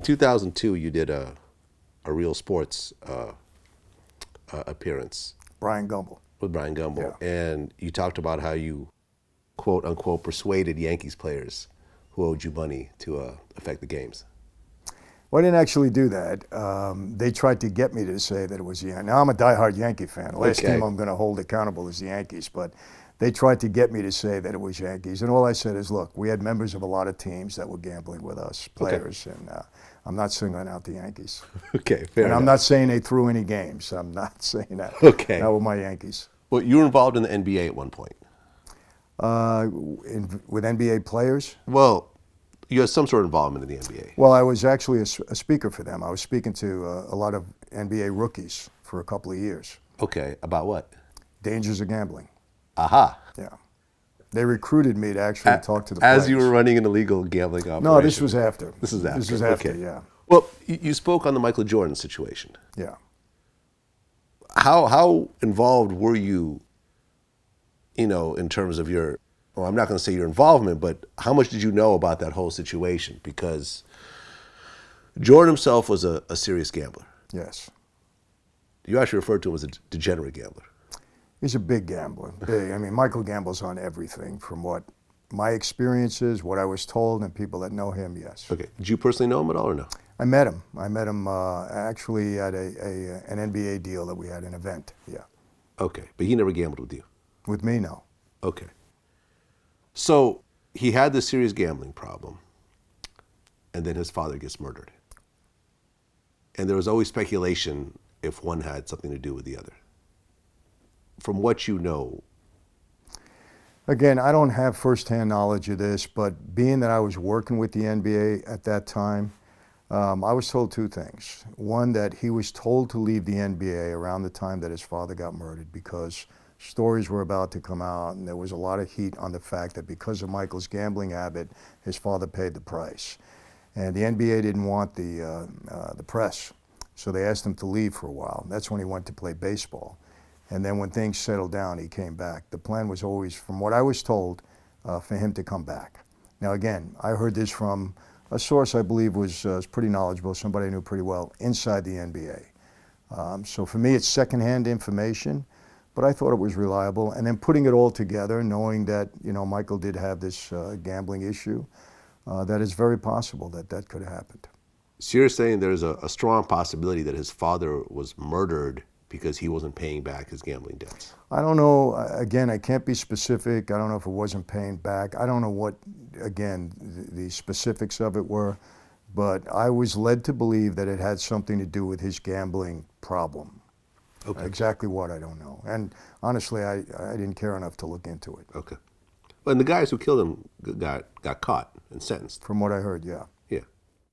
2002, you did a Real Sports appearance Brian Gumble. with Brian Gumble, Yeah. and you talked about how you, quote unquote, persuaded Yankees players who owed you money to affect the games. Well, I didn't actually do that. They tried to get me to say that it was the Yankees. Now, I'm a diehard Yankee fan. The last Okay. team I'm going to hold accountable is the Yankees, but they tried to get me to say that it was Yankees. And all I said is, look, we had members of a lot of teams that were gambling with us, players, and I'm not singling out the Yankees. Okay, fair And enough. I'm not saying they threw any games. I'm not saying that. Okay. Not with my Yankees. Well, you were involved in the NBA at one point. With NBA players? Well, you had some sort of involvement in the NBA. Well, I was actually a speaker for them. I was speaking to a lot of NBA rookies for a couple of years. Okay, about what? Dangers of gambling. Aha. Yeah. They recruited me to actually talk to the players. As you were running an illegal gambling operation. No, this was after. This is after. This was after, okay. yeah. Well, you spoke on the Michael Jordan situation. Yeah. How involved were you, in terms of your, well, I'm not going to say your involvement, but how much did you know about that whole situation? Because Jordan himself was a serious gambler. Yes. You actually referred to him as a degenerate gambler. He's a big gambler. Big. I mean, Michael gambles on everything from what my experiences, what I was told, and people that know him, yes. Okay. Did you personally know him at all or no? I met him. I met him actually at an NBA deal that we had, an event, yeah. Okay. But he never gambled with you? With me, no. Okay. So he had this serious gambling problem, and then his father gets murdered. And there was always speculation if one had something to do with the other. From what you know. Again, I don't have firsthand knowledge of this, but being that I was working with the NBA at that time, I was told two things. One, that he was told to leave the NBA around the time that his father got murdered because stories were about to come out, and there was a lot of heat on the fact that because of Michael's gambling habit, his father paid the price. And the NBA didn't want the press, so they asked him to leave for a while. That's when he went to play baseball. And then when things settled down, he came back. The plan was always, from what I was told, for him to come back. Now again, I heard this from a source I believe was pretty knowledgeable, somebody I knew pretty well inside the NBA. So for me, it's secondhand information, but I thought it was reliable. And then putting it all together, knowing that Michael did have this gambling issue, that it's very possible that that could have happened. So you're saying there's a strong possibility that his father was murdered because he wasn't paying back his gambling debts? I don't know. Again, I can't be specific. I don't know if it wasn't paying back. I don't know what, again, the specifics of it were, but I was led to believe that it had something to do with his gambling problem. Okay. Exactly what, I don't know. And honestly, I didn't care enough to look into it. Okay. Well, and the guys who killed him got caught and sentenced. From what I heard, yeah.